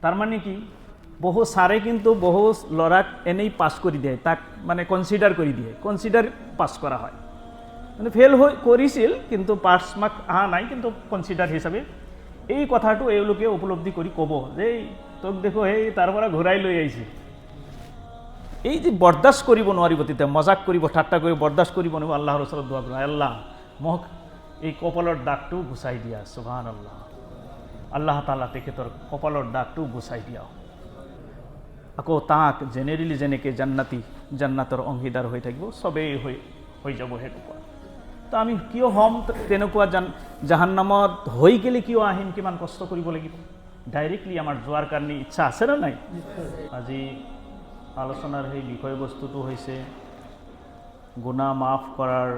তাৰ মানে কি বহু ছাৰে কিন্তু বহু ল'ৰাক এনেই পাছ কৰি দিয়ে, তাক মানে কনচিডাৰ কৰি দিয়ে, কনচিডাৰ পাছ কৰা হয়, মানে ফেল কৰিছিল কিন্তু পাছ মাৰ্ক অহা নাই কিন্তু কনচিডাৰ হিচাপে এই কথাটো এওঁলোকে উপলব্ধি কৰি ক'ব যে তোক দেখো সেই তাৰ পৰা ঘূৰাই লৈ আহিছে। এই যে বৰদাস্ত কৰিব নোৱাৰিব, তেতিয়া মজাক কৰিব, ঠাট্টা কৰিব, বৰদাস্ত কৰিব নোৱাৰিব। আল্লাহৰ ওচৰত দোৱা কৰিব, আল্লাহ মোক এই কপালৰ দাগটো গুচাই দিয়া, সুবহানাল্লাহ, আল্লাহ তাআলা তেখেতৰ কপালৰ দাগটো গুচাই দিয়া। আকৌ তাক জেনেৰেলি যেনেকৈ জান্নাতৰ অংশীদাৰ হৈ থাকিব, চবেই হৈ যাব সেনেকুৱা। তো আমি কিয় হ'ম তেনেকুৱা জাহান্নামত হৈ গ'লে কিয় আহিম, কিমান কষ্ট কৰিব লাগিব? ডাইৰেক্টলি আমাৰ যোৱাৰ কাৰণে ইচ্ছা আছে নে নাই? আজি আলোচনাৰ সেই বিষয়বস্তুটো হৈছে গুনাহ মাফ কৰাৰ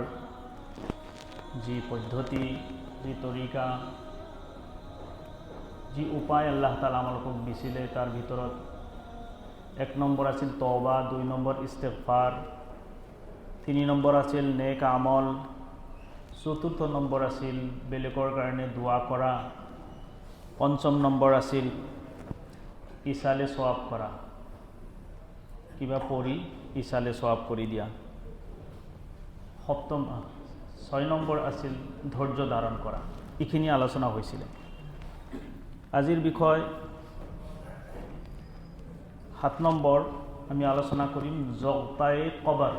যি পদ্ধতি, যি তৰিকা, যি উপায় আল্লাহ তাআলা আমালোকক দিছিলে, তাৰ ভিতৰত 1 নম্বৰ আছিল তওবা, 2 নম্বৰ ইস্তিগফাৰ, 3 নম্বৰ আছিল নেক আমল, 4ৰ্থ নম্বৰ আছিল বেলেগৰ কাৰণে দোৱা কৰা, 5ম নম্বৰ আছিল ইছালে সৱাব কৰা, কিবা পঢ়ি ইছালে সৱাব কৰি দিয়া, 6 নম্বৰ আছিল ধৈৰ্য ধাৰণ কৰা। এইখিনি আলোচনা হৈছিলে। আজিৰ বিষয় 7 নম্বৰ আমি আলোচনা কৰিম জগতায়ে কবৰ।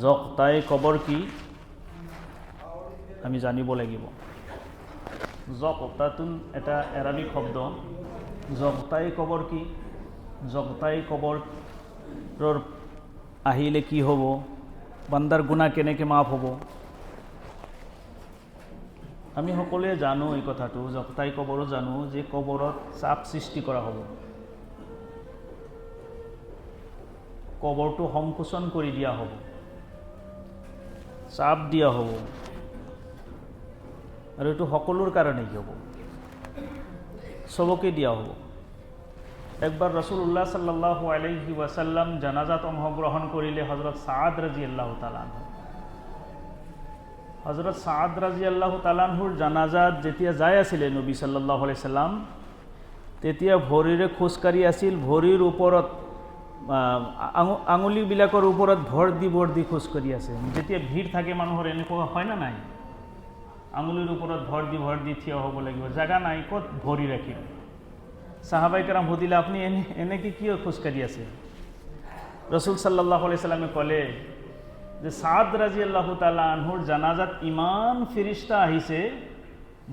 জগতায়ে কবৰ কি আমি জানিব লাগিব। জগতাতুন এটা আৰবিক শব্দ। জগতায়ে কবৰ কি? জগতায়ে কবৰৰ আহিলে কি হ'ব, বান্দাৰ গুনাহ কেনেকৈ মাফ হ'ব? আমি সকলোৱে জানো এই কথাটো, জগতায়ে কবৰো জানো যে কবৰত চাপ সৃষ্টি কৰা হ'ব, কবৰটো সংকোচন কৰি দিয়া হ'ব, চাপ দিয়া হ'ব, আৰু এইটো সকলোৰ কাৰণে কি হ'ব, চবকে দিয়া হ'ব। একবাৰ ৰাসূলুল্লাহ সাল্লাল্লাহু আলাইহি ওয়াসাল্লাম জানাজাত অংশগ্ৰহণ কৰিলে হযৰত সাদ ৰাদিয়াল্লাহু তাআলা আনহু। হযৰত সাদ ৰাদিয়াল্লাহু তাআলা আনহুৰ জানাজাত যেতিয়া যাই আছিলে নবী সাল্লাল্লাহু আলাইহি সাল্লাম, তেতিয়া ভৰিৰে খোজকাঢ়ি আছিল, ভৰিৰ ওপৰত আঙুলিবিলাকৰ ওপৰত ভৰ দি খোজকাঢ়ি আছে। যেতিয়া ভিৰ থাকে মানুহৰ এনেকুৱা হয় না নাই, আঙুলিৰ ওপৰত ভৰ দি থিয় হ'ব লাগিব, জাগা নাই, ক'ত ভৰি ৰাখিম? সাহাবাই কেৰাম সুধিলে আপুনি এনেকৈ কিয় খোজকাঢ়ি আছে? ৰাসূল সাল্লাল্লাহু আলাইহি সাল্লামে ক'লে যে সাদ ৰাদিয়াল্লাহু তাআলা আনহুৰ জানাজাত ইমান ফেৰিস্তা আহিছে,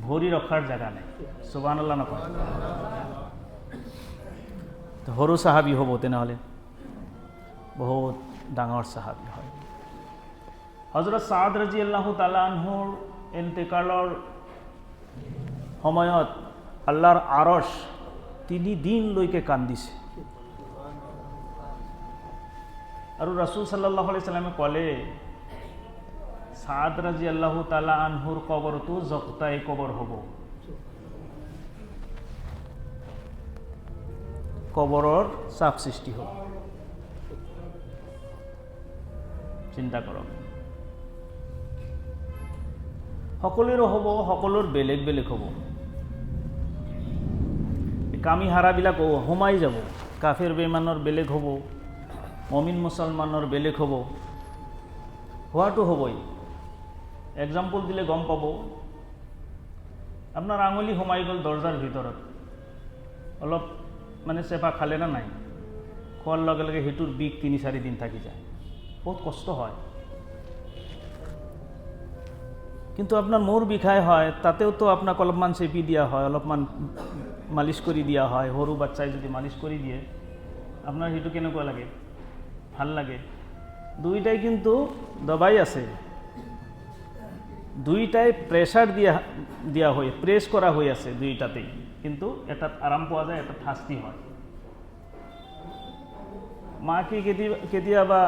ভৰি ৰখাৰ জাগা নাই। সুবহানাল্লাহ নকয়? সৰু সাহাবী হ'ব তেনেহ'লে, বহুত ডাঙৰ সাহাবী হয়। হযৰত সাদ ৰাদিয়াল্লাহু তাআলা আনহুৰ ইন্তেকালৰ সময়ত আল্লাহৰ আৰশ 3 দিনলৈকে কান্দিছে। আৰু ৰাসূল সাল্লাল্লাহু আলাইহি সাল্লামে ক'লে সাদ ৰাদিয়াল্লাহু তাআলা আনহুৰ কবৰটো জগতায়ে কবৰ হ'ব, কবৰৰ চাপ সৃষ্টি হ'ব। চিন্তা কৰক, সকলোৰে হ'ব, সকলোৰ বেলেগ বেলেগ হ'ব। কামি হাৰাবিলাক সোমাই যাব, কাফেৰ বেঈমানৰ বেলেগ হ'ব, মুমিন মুছলমানৰ বেলেগ হ'ব, হোৱাটো হ'বই। এক্সাম্পল দিলে গম পাব, আপোনাৰ আঙুলি সোমাই গ'ল দৰজাৰ ভিতৰত, অলপ মানে চেপা খালে না নাই, খোৱাৰ লগে লগে সেইটোৰ বিষ 3-4 দিন থাকি যায়, বহুত কষ্ট হয়। কিন্তু আপোনাৰ মূৰ বিষাই হয়, তাতেওতো আপোনাক অলপমান চেপি দিয়া হয়, অলপমান মালিচ কৰি দিয়া হয়। সৰু বাচ্চাই যদি মালিচ কৰি দিয়ে, আপোনাৰ সেইটো কেনেকুৱা লাগে? ভাল লাগে। দুইটাই কিন্তু দবাই আছে, দুইটাই প্ৰেছাৰ দিয়া হৈ, প্ৰেছ কৰা হৈ আছে দুইটাতেই, কিন্তু এটাত আৰাম পোৱা যায়, এটাত শাস্তি হয়। মাকে কেতিয়াবা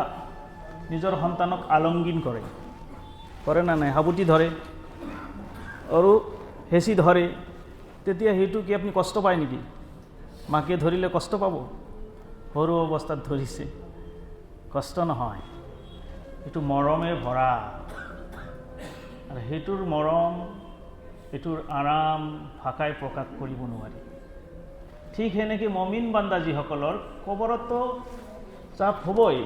নিজৰ সন্তানক আলমগীন কৰে না নাই? হাবুটি ধৰে আৰু হেঁচি ধৰে, তেতিয়া সেইটো কি আপুনি কষ্ট পায় নেকি? মাকে ধৰিলে কষ্ট পাব? সৰু অৱস্থাত ধৰিছে, কষ্ট নহয়, এইটো মৰমে ভৰা। আৰু সেইটোৰ মৰম, এইটোৰ আৰাম ভাষাই প্ৰকাশ কৰিব নোৱাৰি। ঠিক সেনেকৈ মমিন বান্দা যিসকলৰ কবৰতো চাপ হ'বই,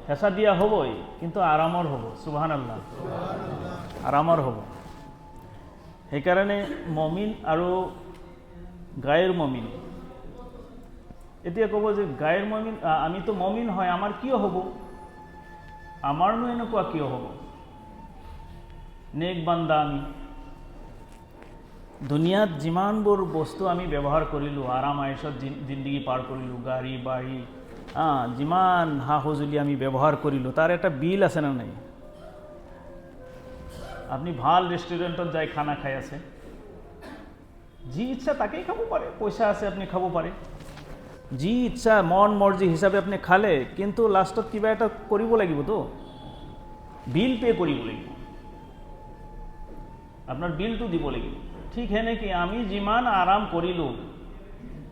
হেঁচা দিয়া হ'বই, কিন্তু আৰামৰ হ'ব। সুবহানাল্লাহ, আৰামৰ হ'ব। সেইকাৰণে মমিন আৰু গায়ৰ মমিন, এতিয়া ক'ব যে গায়ৰ মমিন, আমিতো মমিন হয়, আমাৰ কিয় হ'ব? আমাৰনো এনেকুৱা কিয় হ'ব? নেক বান্দা আমি, দুনিয়াত যিমানবোৰ বস্তু আমি ব্যৱহাৰ কৰিলোঁ, আৰাম আয়েশত জিন্দগী পাৰ কৰিলোঁ, গাড়ী বাড়ী, যিমান সা সঁজুলি আমি ব্যৱহাৰ কৰিলোঁ, তাৰ এটা বিল আছে না নাই? আপনি ভাল ৰেষ্টুৰেণ্টত যাই খানা খাই আছে, যি ইচ্ছা তাকেই খাব পাৰে, পইচা আছে আপনি খাব পাৰে, যি ইচ্ছা মন মৰ্জি হিচাপে আপনি খালে, কিন্তু লাষ্টত কিবা এটা কৰিব লাগিবতো, বিল পে কৰিব লাগিব, আপনাৰ বিলটো দিব লাগিব। ঠিক সেনেকৈ আমি যিমান আৰাম কৰিলোঁ,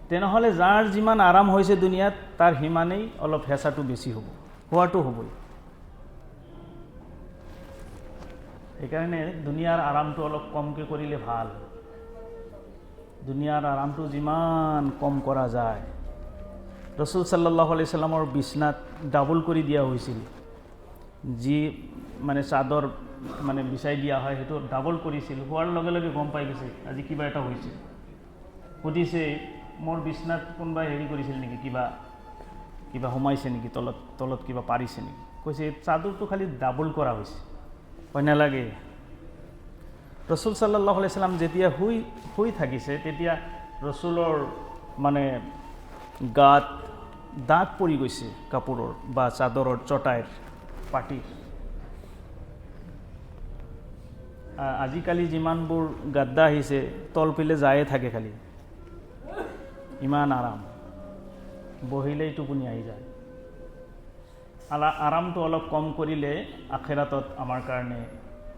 তেনেহ'লে যাৰ যিমান আৰাম হৈছে দুনিয়াত, তাৰ সিমানেই অলপ হেঁচাটো বেছি হ'ব, হোৱাটো হ'বই। সেইকাৰণে দুনিয়াৰ আৰামটো অলপ কমকৈ কৰিলে ভাল। দুনিয়াৰ আৰামটো যিমান কম কৰা যায়, ৰসুল সাল্লাল্লাহু আলাইহি সাল্লামৰ বিছনাত ডাবল কৰি দিয়া হৈছিল, যি মানে চাদৰ মানে বিছাই দিয়া হয়, সেইটো ডাবল কৰিছিল। হোৱাৰ লগে লগে গম পাই গৈছে আজি কিবা এটা হৈছে। সুধিছে, মোৰ বিছনাত কোনোবাই হেৰি কৰিছিল নেকি, কিবা কিবা সোমাইছে নেকি, তলত কিবা পাৰিছে নেকি? কৈছে চাদৰটো খালি ডাবল কৰা হৈছে। হয় নালাগে? ৰসুল সাল্লাল্লাহু আলাইহি সাল্লাম যেতিয়া শুই থাকিছে, তেতিয়া ৰসুলৰ মানে গাত দাগ পৰি গৈছে কাপোৰৰ বা চাদৰৰ চটাইৰ পাটিৰ। আজিকালি যিমানবোৰ গাদ্দা আহিছে, তলপিলে যায়ে থাকে, খালি ইমান আৰাম, বহিলেই টোপনি আহি যায়। আৰামটো অলপ কম কৰিলে আখেৰাতত আমাৰ কাৰণে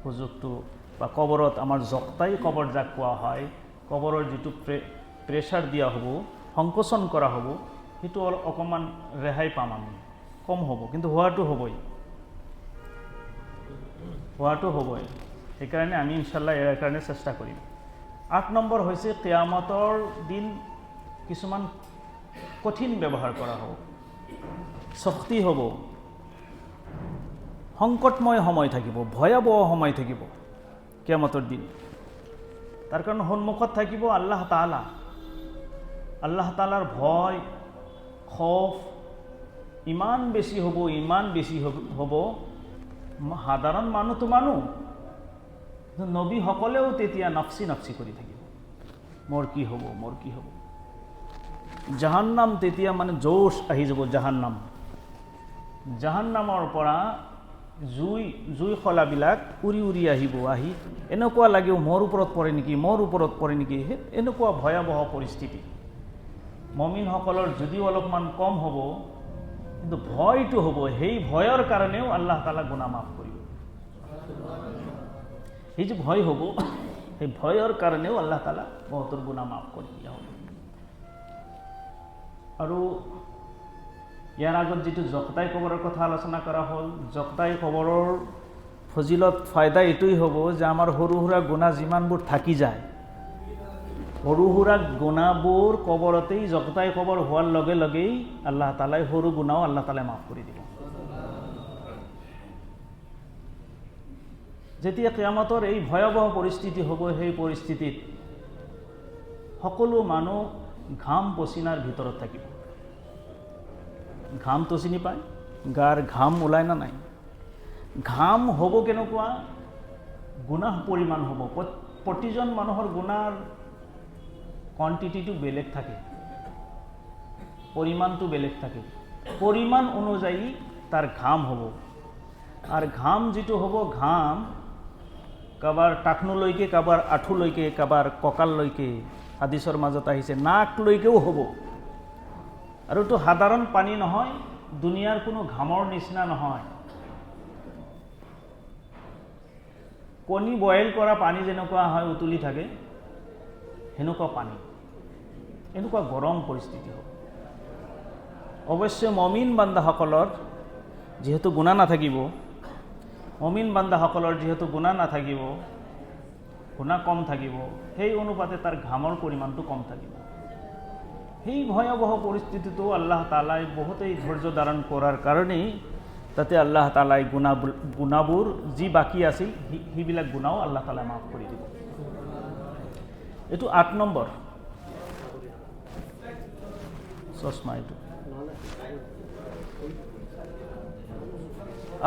সুযোগটো, বা কবৰত আমাৰ জক্তাই কবৰ যাক কোৱা হয়, কবৰৰ যিটো প্ৰেছাৰ দিয়া হ'ব, সংকোচন কৰা হ'ব, সেইটো অকণমান ৰেহাই পাম, আমি কম হ'ব, কিন্তু হোৱাটো হ'বই, হোৱাটো হ'বই। সেইকাৰণে আমি ইনশাল্লাহ ইয়াৰ কাৰণে চেষ্টা কৰিম। ৮ নম্বৰ হৈছে কিয়ামতৰ দিন কিছুমান কঠিন ব্যৱহাৰ কৰা হ'ব, শক্তি হ'ব, সংকটময় সময় থাকিব, ভয়াৱহ সময় থাকিব কিয়ামতৰ দিন। তাৰ কাৰণে সন্মুখত থাকিব আল্লাহ তাআলা, আল্লাহ তাআলাৰ ভয়, খৌফ ইমান বেছি হ'ব, ইমান বেছি হ'ব, সাধাৰণ মানুহতো মানুহ, নবীসকলেও তেতিয়া নফসি নফসি কৰি থাকিব, মোৰ কি হ'ব, মোৰ কি হ'ব। জাহান্নাম তেতিয়া মানে জোশ আহি যাব, জাহান্নামৰ পৰা জুই খলাবিলাক উৰি উৰি আহিব, আহি এনেকুৱা লাগিব মোৰ ওপৰত পৰে নেকি, মোৰ ওপৰত পৰে নেকি, এনেকুৱা ভয়াৱহ পৰিস্থিতি। মুমিনসকলৰ যদিও অলপমান কম হ'ব, কিন্তু ভয়টো হ'ব, সেই ভয়ৰ কাৰণেও আল্লাহ তাআলা গুনাহ মাফ কৰিব। এই যে ভয় হ'ব, সেই ভয়ৰ কাৰণেও আল্লাহ তাআলা বহুতৰ গুনাহ মাফ কৰি দিয়া হ'ব। আৰু ইয়াৰ আগত যিটো জক্তাই কবৰৰ কথা আলোচনা কৰা হ'ল, জক্তাই কবৰৰ ফজিলত ফায়দা এইটোই হ'ব যে আমাৰ সৰু সুৰা গুনাহ যিমানবোৰ থাকি যায়, সৰু সুৰা গুনাহবোৰ কবৰতেই, জক্তাই কবৰ হোৱাৰ লগে লগেই আল্লাহ তাআলাই সৰু গুনাহও আল্লাহ তাআলাই মাফ কৰি দিব। যেতিয়া কিয়ামতৰ এই ভয়াৱহ পৰিস্থিতি হ'ব, সেই পৰিস্থিতিত সকলো মানুহ ঘাম পচিনাৰ ভিতৰত থাকিব। ঘামটো চিনি পায়, গাৰ ঘাম ওলাই না নাই? ঘাম হ'ব কেনেকুৱা? গুনাহ পৰিমাণ হ'ব। প্ৰতিজন মানুহৰ গুনাহৰ কোৱান্টিটিটো বেলেগ থাকে, পৰিমাণটো বেলেগ থাকে, পৰিমাণ অনুযায়ী তাৰ ঘাম হ'ব। আৰ ঘাম যেটো হ'ব, ঘাম কাবাৰ টাকনুলৈকে, কাবাৰ আঁঠুলৈকে, কাবাৰ কঁকাললৈকে, হাদিছৰ মাজত আহিছে নাকলৈকেও হ'ব। আৰু এইটো সাধাৰণ পানী নহয়, দুনিয়াৰ কোনো ঘামৰ নিচিনা নহয়। কণী বইল কৰা পানী যেনেকুৱা হয়, উতলি থাকে, সেনেকুৱা পানী, এনেকুৱা গৰম পৰিস্থিতি হ'ব। অৱশ্যে মমিন বান্দাসকলৰ যেহেতু গুনাহ নাথাকিব, মমিন বান্দাসকলৰ যেহেতু গুনাহ নাথাকিব, গুনাহ কম থাকিব, সেই অনুপাতে তাৰ ঘামৰ পৰিমাণটো কম থাকিব। এই ভয়াবহ পৰিস্থিতিতেও আল্লাহ তাআলাই বহুতেই ধৈৰ্য ধাৰণ কৰাৰ কাৰণেই তাতে আল্লাহ তাআলাই গুণাবোৰ যি বাকী আছিল সেইবিলাক গুণাও আল্লাহ তাআলাই মাফ কৰি দিব। এইটো 8 নম্বৰ চশমা। এইটো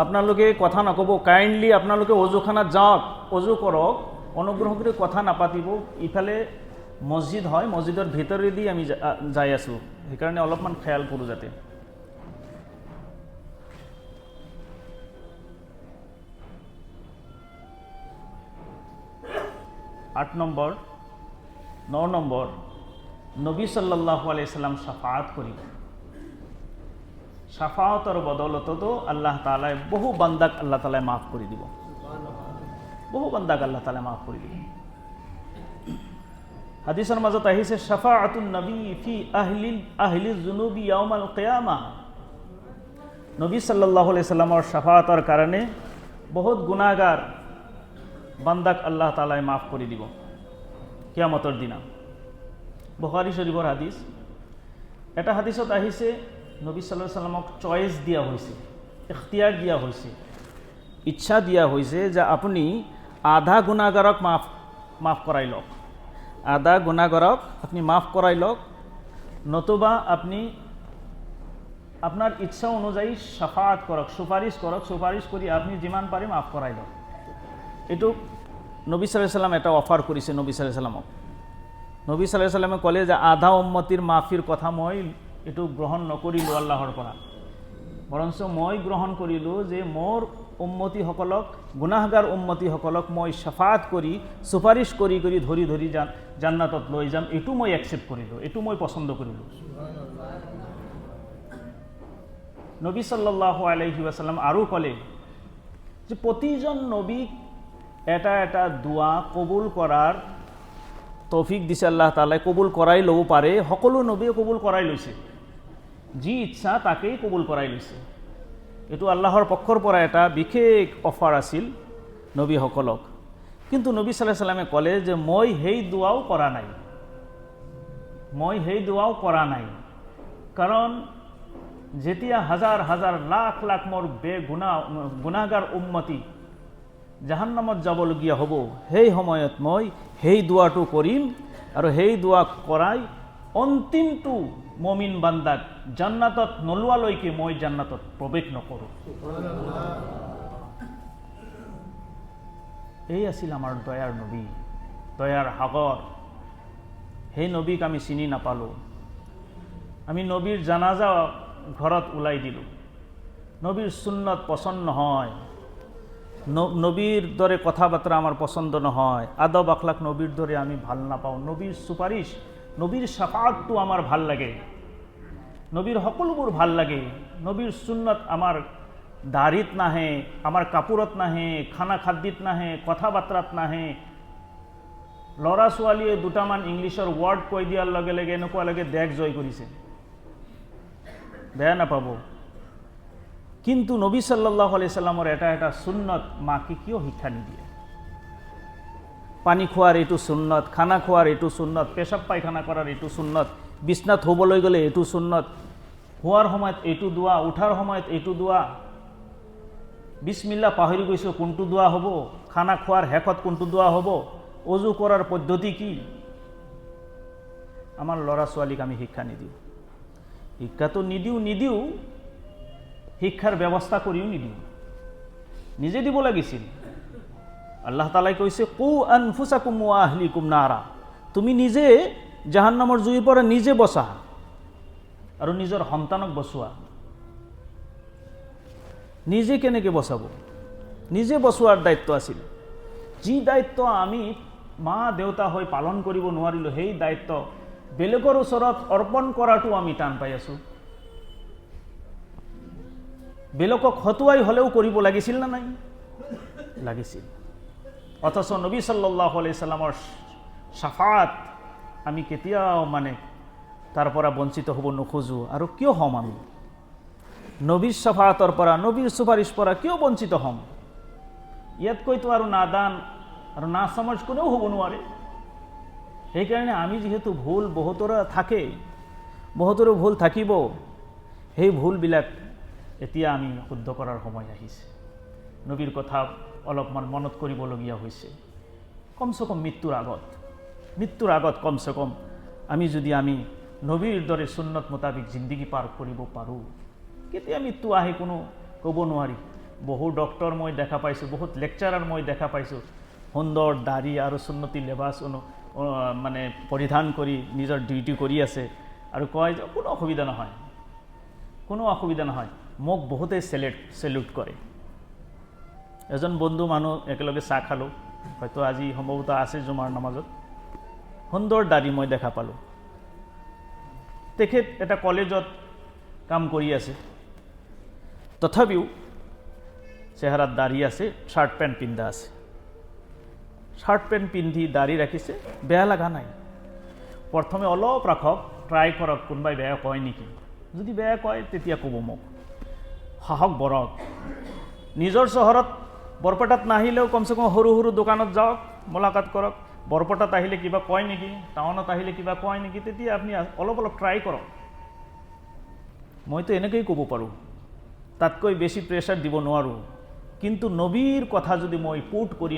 আপোনালোকে কথা নক'ব, কাইণ্ডলি আপোনালোকে অজুখানাত যাওক, অজু কৰক, অনুগ্ৰহ কৰি কথা নাপাতিব। ইফালে মছজিদ হয়, মছজিদৰ ভিতৰেদি আমি যাই আছোঁ, সেইকাৰণে অলপমান খেয়াল কৰোঁ যাতে। আট নম্বৰ 9 নম্বৰ, নবী সাল্লাল্লাহু আলাইহি সাল্লাম শাফাআত কৰিব। শাফাআতৰ বদলততো আল্লাহ তাআলাই বহু বান্দাক আল্লাহ তাআলাই মাফ কৰি দিব, বহু বান্দাক আল্লাহ তাআলাই মাফ কৰি দিব। হাদিসৰ মাজত আহিছে শাফাআতুন নবী ফি আহলি যুনুবি ইয়াউমাল কিয়ামাহ। নবী সাল্লাল্লাহু আলাইহি সাল্লামৰ শাফাআতৰ কাৰণে বহুত গুনাহগাৰ বান্দাক আল্লাহ তাআলাই মাফ কৰি দিব কিয়ামতৰ দিনা। বুখাৰী শৰীফৰ হাদিস। এটা হাদিসত আহিছে নবী সাল্লাল্লাহু আলাইহি সাল্লামক চয়েস দিয়া হৈছে, ইখতিয়াৰ দিয়া হৈছে, ইচ্ছা দিয়া হৈছে যে আপুনি আধা গুনাহগাৰক মাফ কৰাই লওক, আধা গুনাহগাৰক আপনি মাফ কৰাই লওক, নতুবা আপনি আপনাৰ ইচ্ছা অনুযায়ী শাফাআত কৰক, সুপাৰিশ কৰক, সুপাৰিশ কৰি আপনি যিমান পাৰে মাফ কৰাই লওক। এইটো নবী সাল্লাল্লাহু আলাইহি সাল্লাম এটা অফাৰ কৰিছে নবী সাল্লাল্লাহু আলাইহি সাল্লামক। নবী সাল্লাল্লাহু আলাইহি সাল্লামে ক'লে যে আধা উম্মতিৰ মাফিৰ কথা মই এইটো গ্ৰহণ নকৰিলোঁ আল্লাহৰ পৰা, বৰঞ্চ মই গ্ৰহণ কৰিলোঁ যে মোৰ উম্মতিসকলক, গুনাহগাৰ উম্মতিসকলক মই শাফাআত কৰি, সুপাৰিশ কৰি কৰি ধৰি ধৰি জান্নাতত লৈ যাম। এইটো মই একচেপ্ট কৰিলোঁ, এইটো মই পচন্দ কৰিলোঁ। নবী সাল্লাল্লাহু আলাইহি ওয়াসাল্লাম আৰু ক'লে যে প্ৰতিজন নবীক এটা এটা দোৱা কবুল কৰাৰ তৌফিক দিছে আল্লাহ তাআলাই, কবুল কৰাই ল'ব পাৰে। সকলো নবীয়ে কবুল কৰাই লৈছে, যি ইচ্ছা তাকেই কবুল কৰাই লৈছে। এইটো আল্লাহৰ পক্ষৰ পৰা এটা বিশেষ অফাৰ আছিল নবীসকলক। কিন্তু নবী সাল্লাল্লাহু আলাইহি সাল্লামে ক'লে যে মই সেই দোৱাও কৰা নাই, মই সেই দোৱাও কৰা নাই, কাৰণ যেতিয়া হাজাৰ হাজাৰ লাখ লাখ মোৰ গুনাহগাৰ উম্মতি জাহান্নামত যাবলগীয়া হ'ব, সেই সময়ত মই সেই দোৱাটো কৰিম, আৰু সেই দোৱা কৰাই অন্তিমটো মুমিন বান্দাক জান্নাতত নলোৱালৈকে মই জান্নাতত প্ৰৱেশ নকৰোঁ। এই আছিল আমাৰ দয়াৰ নবী, দয়াৰ সাগৰ। সেই নবীক আমি চিনি নাপালোঁ, আমি নবীৰ জানাজা ঘৰত ওলাই দিলোঁ। নবীৰ সুন্নত পচন্দ নহয়, নবীৰ দৰে কথা বাৰ্তা আমাৰ পচন্দ নহয়, আদব আখলাক নবীৰ দৰে আমি ভাল নাপাওঁ। নবীৰ সুপাৰিশ, নবীৰ শাফাআতটো আমাৰ ভাল লাগে, নবীৰ সকলোবোৰ ভাল লাগে। নবীৰ সুন্নত আমাৰ দাড়িত নাহে, আমাৰ কাপোৰত নাহে, খানা খাদ্যত নাহে, কথা বাৰ্তাত নাহে। ল'ৰা ছোৱালীয়ে দুটামান ইংলিছৰ ৱৰ্ড কৈ দিয়াৰ লগে লগে এনেকুৱা লাগে দেশ জয় কৰিছে, বেয়া নাপাব। কিন্তু নবী সাল্লাল্লাহু আলাইহি সাল্লামৰ এটা এটা সুন্নত মাকে কিয় শিক্ষা নিদিয়ে? পানী খোৱাৰ এইটো সুন্নত, খানা খোৱাৰ এইটো সুন্নত, পেচাব পায়খানা কৰাৰ এইটো সুন্নত, বিছনাত শুবলৈ গ'লে এইটো সুন্নত, শোৱাৰ সময়ত এইটো দোৱা, উঠাৰ সময়ত এইটো দোৱা, বিছমিল্লাহ পাহৰি গৈছোঁ কোনটো দোৱা হ'ব, খানা খোৱাৰ শেষত কোনটো দোৱা হ'ব, অজু কৰাৰ পদ্ধতি কি? আমাৰ ল'ৰা ছোৱালীক আমি শিক্ষা নিদিওঁ। শিক্ষাটো নিদিওঁ, শিক্ষাৰ ব্যৱস্থা কৰিও নিদিওঁ, নিজে দিব লাগিছিল। আল্লাহ তাআলাই কৈছে কু আনফুসাকুম ওয়া আহলিকুম নাৰা, তুমি নিজে জাহান্নামৰ জুইৰ পৰা নিজে বচা আৰু নিজৰ সন্তানক বচোৱা। নিজে কেনেকৈ বচাব? নিজে বচোৱাৰ দায়িত্ব আছিল। যি দায়িত্ব আমি মা দেউতা হৈ পালন কৰিব নোৱাৰিলোঁ, সেই দায়িত্ব বেলেগৰ ওচৰত অৰ্পণ কৰাটো আমি টান পাই আছোঁ। বেলেগক হতুৱাই হ'লেও কৰিব লাগিছিল না নাই? লাগিছিল। অথচ নবী সাল্লাল্লাহু আলাইহি সাল্লামৰ শাফাআত আমি কেতিয়াও তাৰ পৰা বঞ্চিত হ'ব নোখোজোঁ। আৰু কিয় হ'ম আমি? নবীৰ শাফাআতৰ পৰা, নবীৰ চুপাৰিশ পৰা কিয় বঞ্চিত হ'ম? ইয়াতকৈতো আৰু নাদান আৰু নাসমজ কোনেও হ'ব নোৱাৰে। সেইকাৰণে আমি যিহেতু ভুল বহুতৰে থাকে, বহুতৰো ভুল থাকিব, সেই ভুলবিলাক এতিয়া আমি শুদ্ধ কৰাৰ সময় আহিছে। নবীৰ কথা অলপমান মনত কৰিবলগীয়া হৈছে। কমচে কম মৃত্যুৰ আগত কমচে কম আমি যদি নবীৰ দৰে সুন্নত মোতাবিক জিন্দগী পাৰ কৰিব পাৰোঁ, কেতিয়া মৃত্যু আহে কোনো ক'ব নোৱাৰি। বহু ডক্টৰ মই দেখা পাইছোঁ, বহুত লেকচাৰাৰ মই দেখা পাইছোঁ, সুন্দৰ দাড়ি আৰু সুন্নতি লেবাছ মানে পৰিধান কৰি নিজৰ ডিউটি কৰি আছে আৰু কয় যে কোনো অসুবিধা নহয়। মোক বহুতেই চেলিউট কৰে। এজন বন্ধু মানুহ একেলগে চাহ খালোঁ, হয়তো আজি সম্ভৱতঃ আছে জুমাৰ নামাজত, সুন্দৰ দাড়ি মই দেখা পালোঁ। তেখেত এটা কলেজত কাম কৰি আছে, তথাপিও চেহাৰাত দাড়ি আছে, শাৰ্ট পেণ্ট পিন্ধা আছে। শাৰ্ট পেণ্ট পিন্ধি দাড়ি ৰাখিছে, বেয়া লগা নাই। প্ৰথমে অলপ ৰাখক, ট্ৰাই কৰক, কোনোবাই বেয়া কয় নেকি। যদি বেয়া কয় তেতিয়া ক'ব মোক, সাহস বঢ়ক। নিজৰ চহৰত বৰপেটাত নাহিলেও কমচে কম সৰু সৰু দোকানত যাওক, মোলাকাত কৰক। বৰপেটাত আহিলে কিবা কয় নেকি, টাউনত আহিলে কিবা কয় নেকি, তেতিয়া আপুনি অলপ ট্ৰাই কৰক। মইতো এনেকৈয়ে ক'ব পাৰোঁ, তাতকৈ বেছি প্ৰেছাৰ দিব নোৱাৰোঁ। কিন্তু নবীৰ কথা যদি মই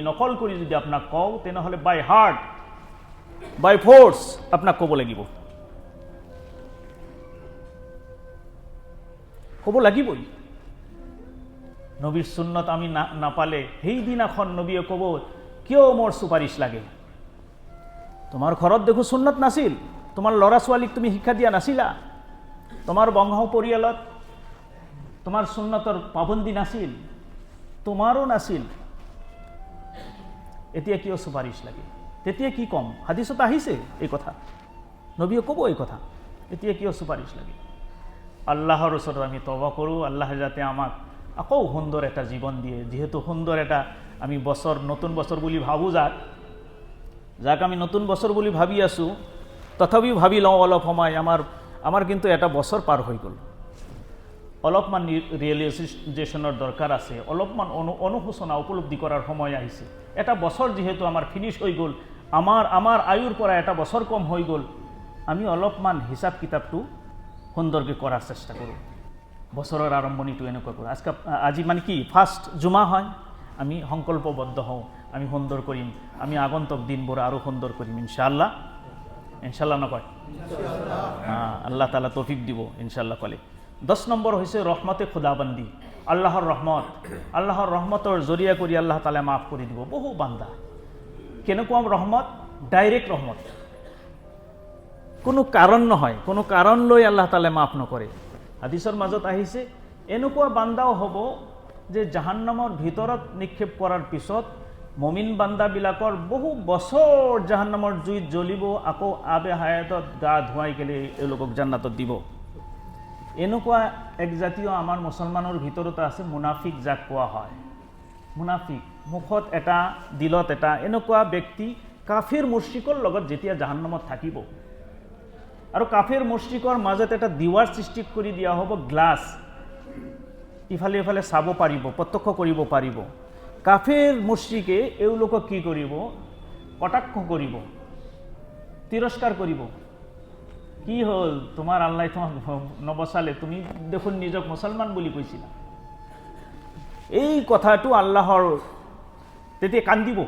নকল কৰি যদি আপোনাক কওঁ, তেনেহ'লে বাই হাৰ্ট, বাই ফ'ৰ্চ আপোনাক ক'ব লাগিবই। নবীৰ সুন্নত আমি নাপালে সেইদিনাখন নবীয়ে ক'ব, কিয় মোৰ চুপাৰিশ লাগে? তোমাৰ ঘৰত দেখোঁ সুন্নত নাছিল, তোমাৰ ল'ৰা ছোৱালীক তুমি শিক্ষা দিয়া নাছিলা, তোমাৰ বংশ পৰিয়ালত তোমাৰ সুন্নতৰ পাবন্দী নাছিল, তোমাৰো নাছিল, এতিয়া কিয় চুপাৰিশ লাগে? তেতিয়া কি ক'ম? হাদিছত আহিছে এই কথা, নবীয়ে ক'ব এই কথা, এতিয়া কিয় চুপাৰিশ লাগে? আল্লাহৰ ওচৰত আমি তওবা কৰোঁ, আল্লাহ যাতে আমাক আকৌ সুন্দৰ এটা জীৱন দিয়ে। যিহেতু সুন্দৰ এটা আমি নতুন বছৰ বুলি ভাবোঁ, যাক আমি নতুন বছৰ বুলি ভাবি আছোঁ, তথাপিও ভাবি লওঁ অলপ সময়, আমাৰ কিন্তু এটা বছৰ পাৰ হৈ গ'ল। অলপমান ৰিয়েলাইজেশ্যনৰ দৰকাৰ আছে, অলপমান অনুশোচনা উপলব্ধি কৰাৰ সময় আহিছে। এটা বছৰ যিহেতু আমাৰ ফিনিছ হৈ গ'ল, আমাৰ আয়ুৰ পৰা এটা বছৰ কম হৈ গ'ল, আমি অলপমান হিচাপ কিতাপটো সুন্দৰকৈ কৰাৰ চেষ্টা কৰোঁ। বছৰৰ আৰম্ভণিটো এনেকুৱা কৰোঁ। আজি কি ফাৰ্ষ্ট জুমা হয়, আমি সংকল্পবদ্ধ হওঁ, আমি সুন্দৰ কৰিম, আমি আগন্তুক দিনবোৰ আৰু সুন্দৰ কৰিম ইনশাআল্লাহ। ইনশাআল্লাহ নকয়, আল্লাহ তাআলা তৌফিক দিব ইনশাআল্লাহ ক'লে। 10 নম্বৰ হৈছে ৰহমতে খুদাবন্দী, আল্লাহৰ ৰহমতৰ জৰিয়া কৰি আল্লাহ তাআলা মাফ কৰি দিব বহু বান্দা। কেনেকুৱা ৰহমত? ডাইৰেক্ট ৰহমত, কোনো কাৰণ নহয়, কোনো কাৰণ লৈ আল্লাহ তাআলা মাফ নকৰে। হাদিছৰ মাজত আহিছে, এনেকুৱা বান্দাও হ'ব যে জাহান্নামৰ ভিতৰত নিক্ষেপ কৰাৰ পিছত মুমিন বান্দাবিলাকৰ বহু বছৰ জাহান্নামৰ জুইত জ্বলিব, আকৌ আবে হায়াতত গা ধুৱাই কেলে এওঁলোকক জান্নাতত দিব। এনেকুৱা এক জাতীয় আমাৰ মুছলমানৰ ভিতৰত আছে, মুনাফিক যাক কোৱা হয়। মুনাফিক, মুখত এটা দিলত এটা, এনেকুৱা ব্যক্তি কাফিৰ মুশ্ৰিকৰ লগত যেতিয়া জাহান্নামত থাকিব, আৰু কাফিৰ মুশ্ৰিকৰ মাজত এটা দিৱাৰ সৃষ্টি কৰি দিয়া হ'ব, গ্লাছ, ইফালে ইফালে চাব পাৰিব, প্ৰত্যক্ষ কৰিব পাৰিব। কাফিৰ মুশ্ৰিকে এওঁলোকক কি কৰিব? কটাক্ষ কৰিব, তিৰস্কাৰ কৰিব। কি হ'ল, তোমাৰ আল্লাহ তোমাক নবচালে, তুমি দেখোন নিজক মুছলমান বুলি কৈছিলা। এই কথাটো আল্লাহৰ তেতিয়া কান্দিব,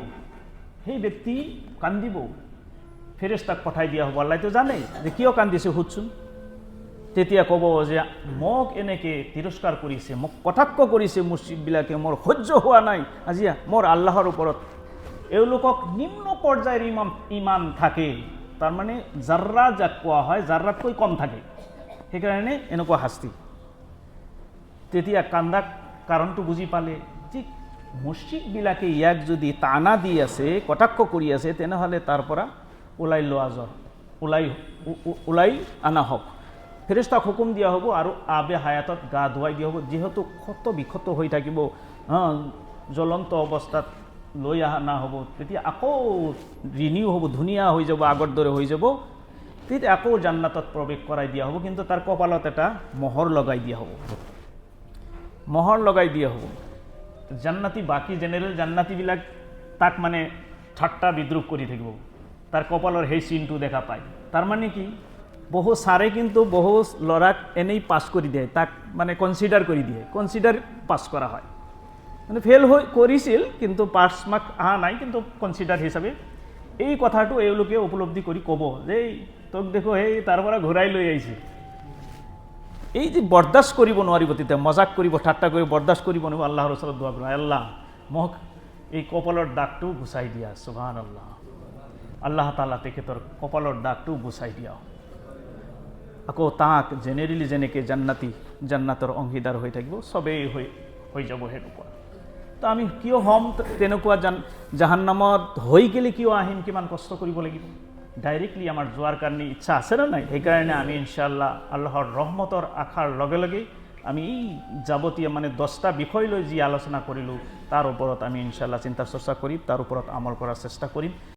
সেই ব্যক্তি কান্দিব, ফেৰেশতাক পঠাই দিয়া হ'ব। আল্লাহটো জানে যে কিয় কান্দিছে, সুধচোন। তেতিয়া ক'ব যে মোক এনেকৈ তিৰস্কাৰ কৰিছে, মোক কটাক্ষ কৰিছে মুশ্ৰিকবিলাকে, মোৰ সহ্য হোৱা নাই, আজিয়া মোৰ আল্লাহৰ ওপৰত। এওঁলোকক নিম্ন পৰ্যায়ৰ ইমান থাকে, তাৰমানে জাৰ্ৰা যাক কোৱা হয়, জাৰ্ৰাতকৈ কম থাকে, সেইকাৰণে এনেকুৱা শাস্তি। তেতিয়া কান্দাক কাৰণটো বুজি পালে, ঠিক মুশ্ৰিকবিলাকে ইয়াক যদি টানা দি আছে, কটাক্ষ কৰি আছে, তেনেহ'লে তাৰ পৰা ওলাই আনা হওক, ফেৰেশতাক হুকুম দিয়া হ'ব আৰু আবে হায়াতত গা ধুৱাই দিয়া হ'ব। যিহেতু ক্ষত বিক্ষত হৈ থাকিব, জ্বলন্ত অৱস্থাত লৈ অনা হ'ব, তেতিয়া আকৌ ৰিনিউ হ'ব, ধুনীয়া হৈ যাব, আগৰ দৰে হৈ যাব। তেতিয়া আকৌ জান্নাতত প্ৰৱেশ কৰাই দিয়া হ'ব, কিন্তু তাৰ কপালত এটা মোহৰ লগাই দিয়া হ'ব, জান্নাতি বাকী জেনেৰেল জান্নাতিবিলাক তাক মানে ঠাট্টা বিদ্ৰূপ কৰি থাকিব, তাৰ কপালৰ সেই চিনটো দেখা পায়। তাৰমানে কি? বহু ছাৰে কিন্তু বহু ল'ৰাক এনেই পাছ কৰি দিয়ে, তাক মানে কনচিডাৰ কৰি দিয়ে, কনচিডাৰ পাছ কৰা হয়। মানে ফেল কৰিছিল কিন্তু পাছ মাৰ্ক অহা নাই, কিন্তু কনচিডাৰ হিচাপে এই কথাটো এওঁলোকে উপলব্ধি কৰি ক'ব যে তোক দেখো সেই তাৰ পৰা ঘূৰাই লৈ আহিছে। এই যে বৰদাস্ত কৰিব নোৱাৰিব, তেতিয়া মজাক কৰিব, ঠাট্টা কৰিব, বৰদাস্ত কৰিব নোৱাৰিব। আল্লাহৰ ওচৰত দোৱা কৰিব, আল্লাহ মোক এই কপালৰ দাগটো গুচাই দিয়া, সুবহান আল্লাহ। আল্লাহ তাআলা তেখেতৰ কপালৰ দাগটো গুচাই দিয়া। আকৌ তাক জেনেৰেলি যেনেকৈ জান্নাতৰ অংশীদাৰ হৈ থাকিব, চবেই হৈ যাব সেনেকুৱা। তো আমি কিয় হ'ম তেনেকুৱা জাহান্নামত হৈ গ'লে কিয় আহিম, কিমান কষ্ট কৰিব লাগিব? ডাইৰেক্টলি আমাৰ যোৱাৰ কাৰণে ইচ্ছা আছে না নাই? সেইকাৰণে আমি ইনশাআল্লাহ আল্লাহৰ ৰহমতৰ আশাৰ লগে লগে আমি এই যাৱতীয় মানে 10টা বিষয় লৈ যি আলোচনা কৰিলোঁ তাৰ ওপৰত আমি ইনশাআল্লাহ চিন্তা চৰ্চা কৰিম, তাৰ ওপৰত আমল কৰাৰ চেষ্টা কৰিম।